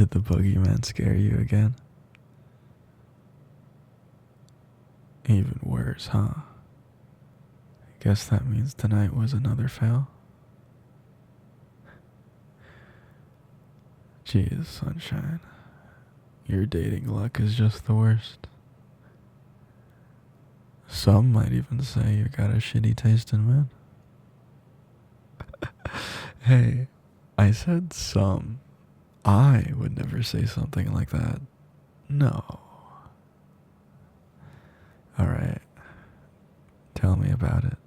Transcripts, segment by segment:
Did the boogeyman scare you again? Even worse, huh? Guess that means tonight was another fail. Jeez, sunshine. Your dating luck is just the worst. Some might even say you got a shitty taste in men. Hey, I said some. I would never say something like that. No. Alright, tell me about it.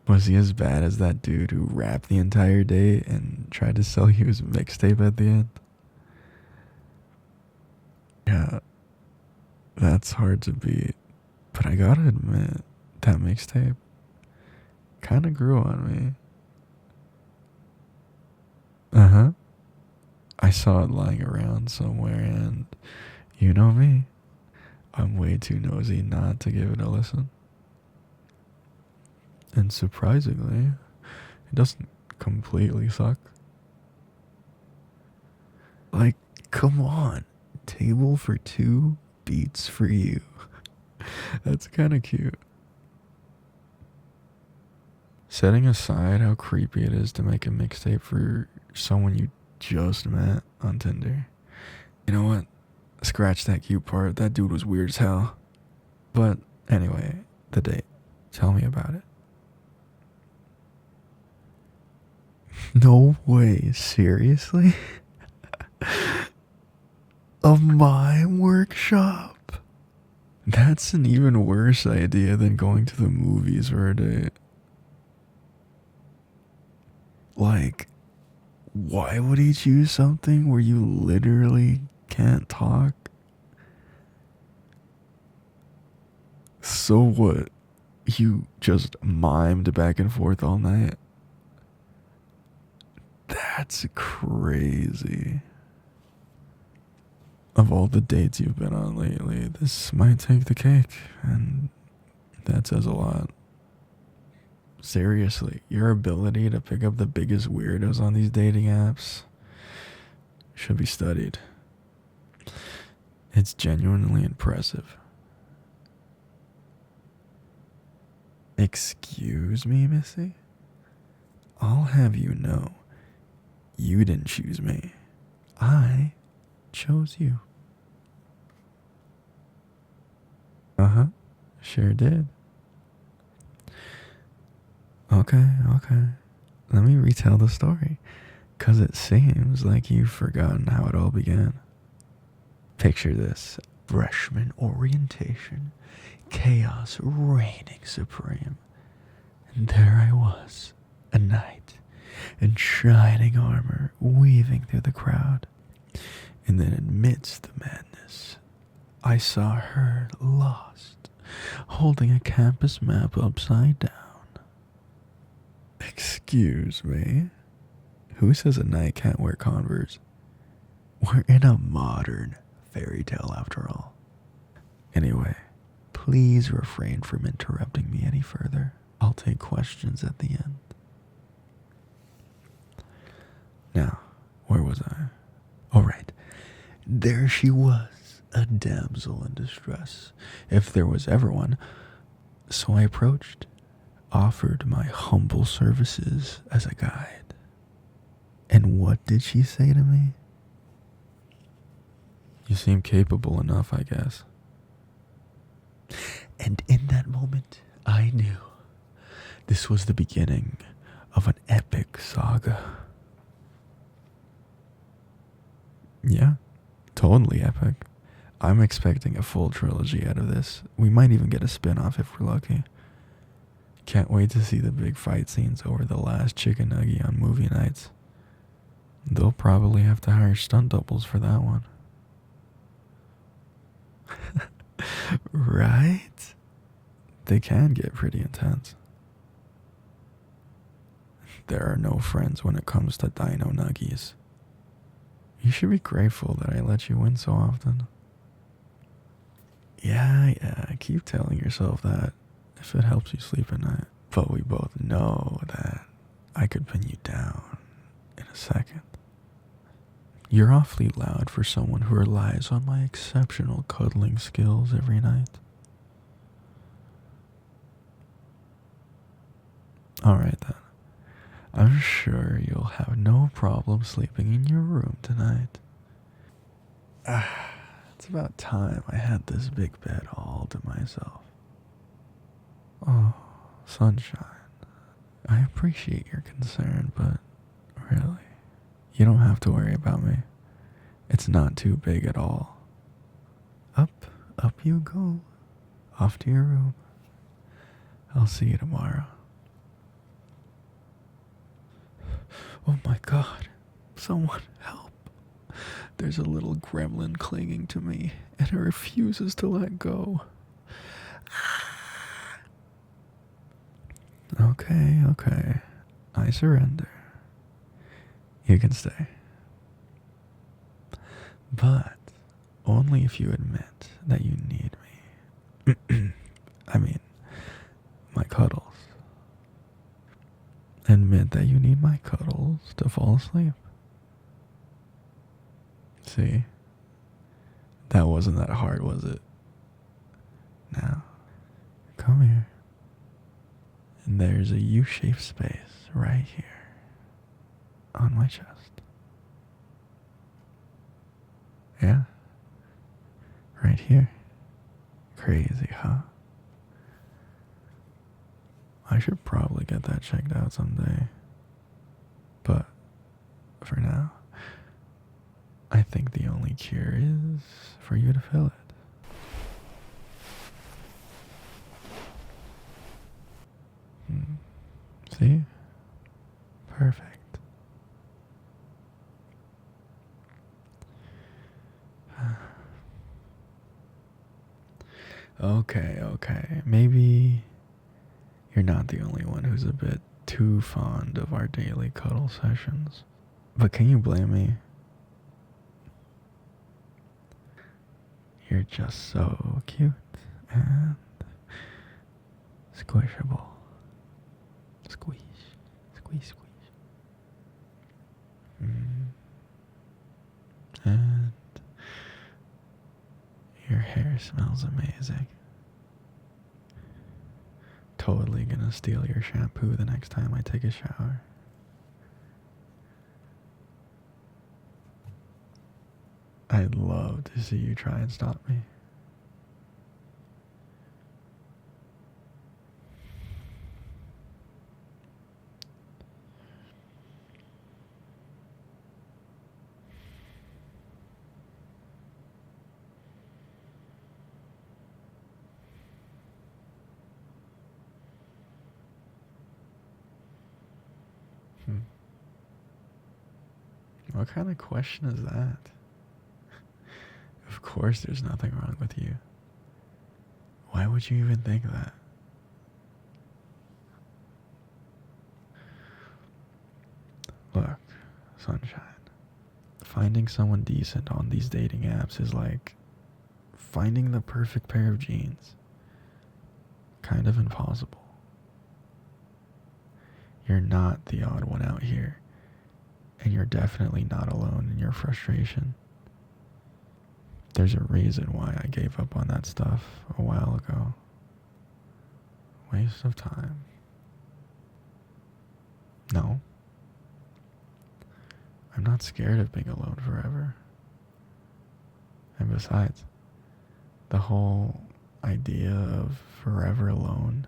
Was he as bad as that dude who rapped the entire day and tried to sell you his mixtape at the end? Yeah, that's hard to beat. But I gotta admit, that mixtape kinda grew on me. Uh-huh. I saw it lying around somewhere and you know me. I'm way too nosy not to give it a listen. And surprisingly, it doesn't completely suck. Like, come on. Table for two, beats for you. That's kinda cute. Setting aside how creepy it is to make a mixtape for someone you just met on Tinder. You know what? Scratch that cute part. That dude was weird as hell. But anyway, the date. Tell me about it. No way, seriously? A mime workshop? That's an even worse idea than going to the movies for a date. Like, why would he choose something where you literally can't talk? So what? You just mimed back and forth all night? That's crazy. Of all the dates you've been on lately, this might take the cake, and that says a lot. Seriously, your ability to pick up the biggest weirdos on these dating apps should be studied. It's genuinely impressive. Excuse me, Missy? I'll have you know, you didn't choose me. I chose you. Uh-huh, sure did. Okay. Let me retell the story, 'cause it seems like you've forgotten how it all began. Picture this. Freshman orientation. Chaos reigning supreme. And there I was, a knight, in shining armor, weaving through the crowd. And then amidst the madness, I saw her lost, holding a campus map upside down. Excuse me? Who says a knight can't wear Converse? We're in a modern fairy tale after all. Anyway, please refrain from interrupting me any further. I'll take questions at the end. Now, where was I? All right. There she was, a damsel in distress, if there was ever one. So I approached, offered my humble services as a guide. And what did she say to me? You seem capable enough, I guess. And in that moment, I knew this was the beginning of an epic saga. Yeah, totally epic. I'm expecting a full trilogy out of this. We might even get a spin-off if we're lucky. Can't wait to see the big fight scenes over the last chicken nugget on movie nights. They'll probably have to hire stunt doubles for that one. Right? They can get pretty intense. There are no friends when it comes to dino nuggies. You should be grateful that I let you win so often. Yeah, keep telling yourself that if it helps you sleep at night. But we both know that I could pin you down in a second. You're awfully loud for someone who relies on my exceptional cuddling skills every night. Alright then. I'm sure you'll have no problem sleeping in your room tonight. It's about time I had this big bed all to myself. Oh, sunshine. I appreciate your concern, but really, you don't have to worry about me. It's not too big at all. Up you go. Off to your room. I'll see you tomorrow. Oh my god. Someone help. There's a little gremlin clinging to me, and it refuses to let go. Okay. I surrender. You can stay. But only if you admit that you need me. I mean, my cuddles. Admit that you need my cuddles to fall asleep. See? That wasn't that hard, was it? Now, come here. And there's a U-shaped space right here on my chest. Yeah? Right here. Crazy, huh? I should probably get that checked out someday. But for now, I think the only cure is for you to fill it. See? Perfect. Okay. Maybe you're not the only one who's a bit too fond of our daily cuddle sessions. But can you blame me? You're just so cute and squishable. Squeeze. And your hair smells amazing. Totally gonna steal your shampoo the next time I take a shower. I'd love to see you try and stop me. What kind of question is that? Of course there's nothing wrong with you. Why would you even think that? Look, sunshine. Finding someone decent on these dating apps is like finding the perfect pair of jeans. Kind of impossible. You're not the odd one out here. And you're definitely not alone in your frustration. There's a reason why I gave up on that stuff a while ago. Waste of time. No. I'm not scared of being alone forever. And besides, the whole idea of forever alone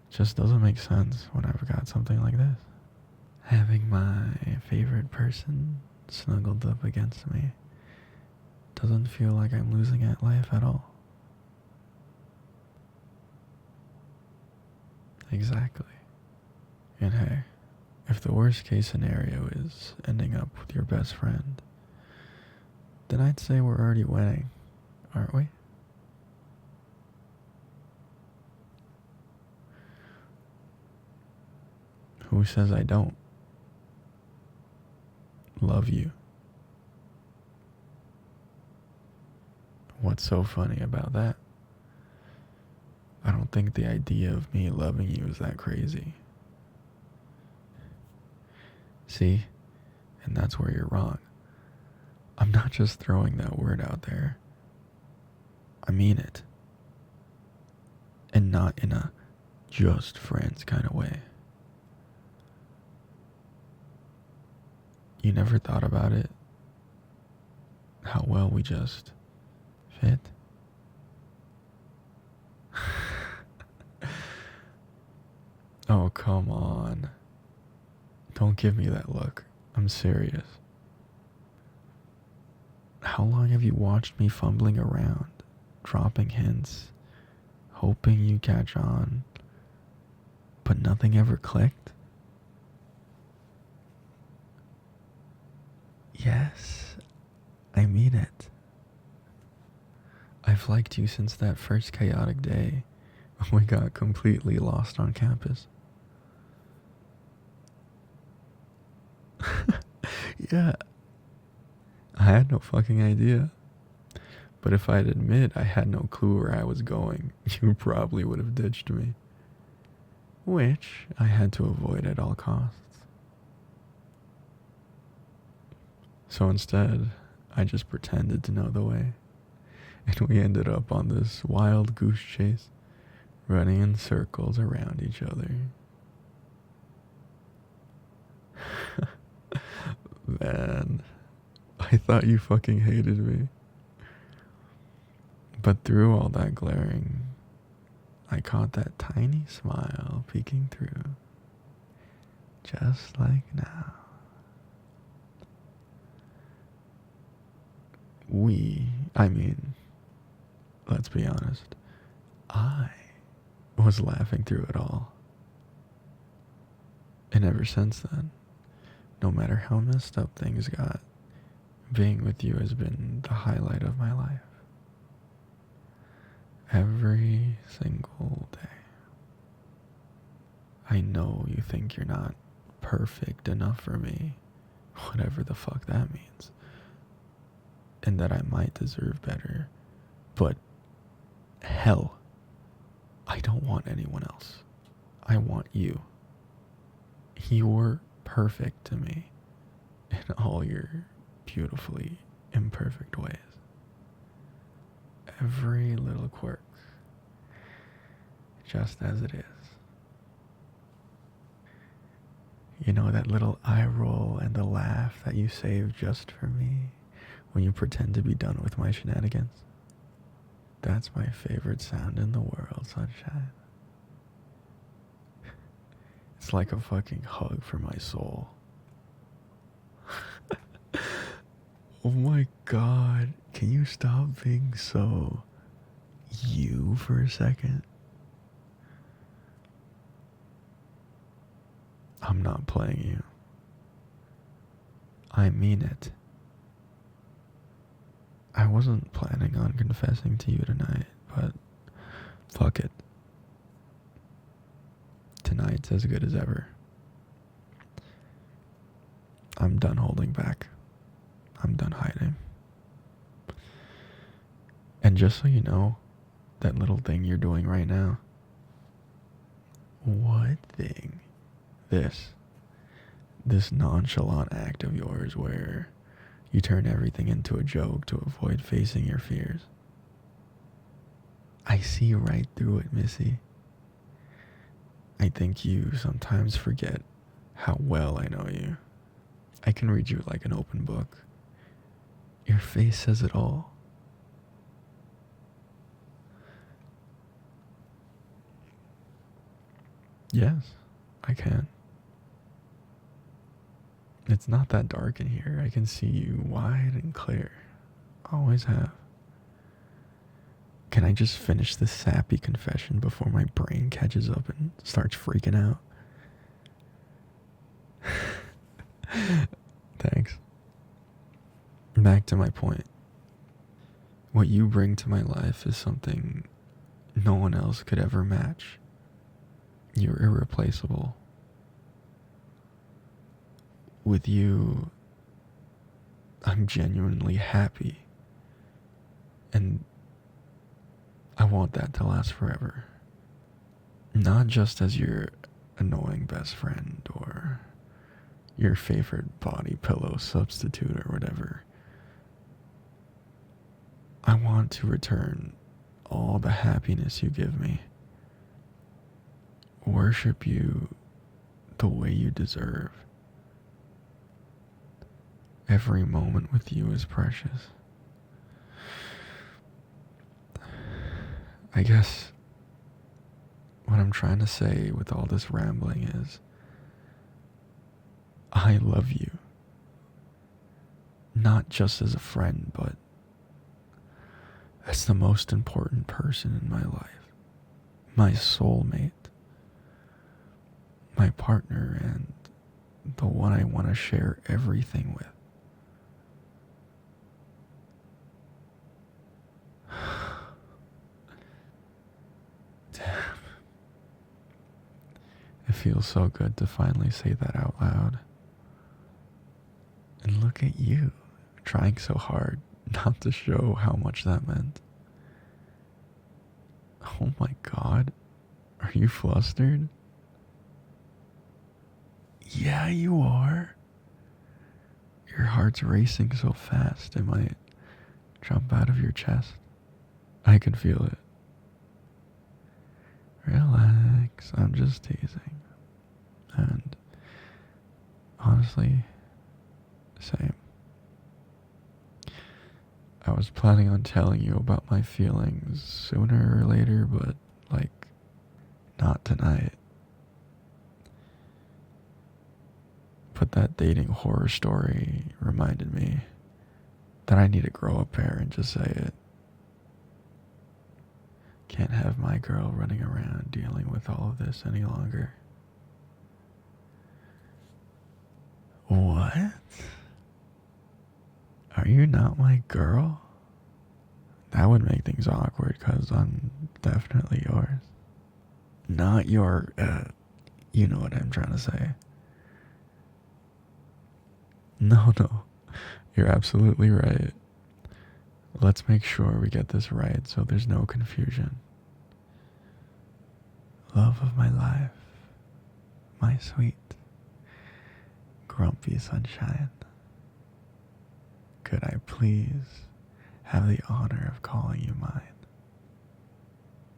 just doesn't make sense when I've got something like this. Having my favorite person snuggled up against me doesn't feel like I'm losing at life at all. Exactly. And hey, if the worst case scenario is ending up with your best friend, then I'd say we're already winning, aren't we? Who says I don't love you? What's so funny about that? I don't think the idea of me loving you is that crazy. See? And that's where you're wrong. I'm not just throwing that word out there. I mean it. And not in a just friends kind of way. You never thought about it? How well we just fit? Oh, come on. Don't give me that look. I'm serious. How long have you watched me fumbling around, dropping hints, hoping you catch on, but nothing ever clicked? Yes, I mean it. I've liked you since that first chaotic day when we got completely lost on campus. Yeah, I had no fucking idea. But if I'd admit I had no clue where I was going, you probably would have ditched me. Which I had to avoid at all costs. So instead, I just pretended to know the way. And we ended up on this wild goose chase, running in circles around each other. Man, I thought you fucking hated me. But through all that glaring, I caught that tiny smile peeking through. Just like now. Let's be honest, I was laughing through it all. And ever since then, no matter how messed up things got, being with you has been the highlight of my life. Every single day. I know you think you're not perfect enough for me, whatever the fuck that means, and that I might deserve better, but hell, I don't want anyone else. I want you. You're perfect to me in all your beautifully imperfect ways. Every little quirk, just as it is. You know, that little eye roll and the laugh that you save just for me when you pretend to be done with my shenanigans? That's my favorite sound in the world, sunshine. It's like a fucking hug for my soul. Oh my god, can you stop being so you for a second? I'm not playing you. I mean it. I wasn't planning on confessing to you tonight, but fuck it. Tonight's as good as ever. I'm done holding back. I'm done hiding. And just so you know, that little thing you're doing right now. What thing? This nonchalant act of yours where you turn everything into a joke to avoid facing your fears. I see right through it, Missy. I think you sometimes forget how well I know you. I can read you like an open book. Your face says it all. Yes, I can. It's not that dark in here. I can see you wide and clear. Always have. Can I just finish this sappy confession before my brain catches up and starts freaking out? Thanks. Back to my point. What you bring to my life is something no one else could ever match. You're irreplaceable. With you, I'm genuinely happy. And I want that to last forever. Not just as your annoying best friend or your favorite body pillow substitute or whatever. I want to return all the happiness you give me. Worship you the way you deserve. Every moment with you is precious. I guess what I'm trying to say with all this rambling is I love you. Not just as a friend, but as the most important person in my life. My soulmate. My partner, and the one I want to share everything with. Damn. It feels so good to finally say that out loud. And look at you, trying so hard not to show how much that meant. Oh my god, are you flustered? Yeah, you are. Your heart's racing so fast it might jump out of your chest. I can feel it. Relax, I'm just teasing. And honestly, same. I was planning on telling you about my feelings sooner or later, but not tonight. But that dating horror story reminded me that I need to grow a pair and just say it. Can't have my girl running around dealing with all of this any longer. What? Are you not my girl? That would make things awkward because I'm definitely yours. Not your, you know what I'm trying to say. No, you're absolutely right. Let's make sure we get this right so there's no confusion. Love of my life, my sweet, grumpy sunshine. Could I please have the honor of calling you mine?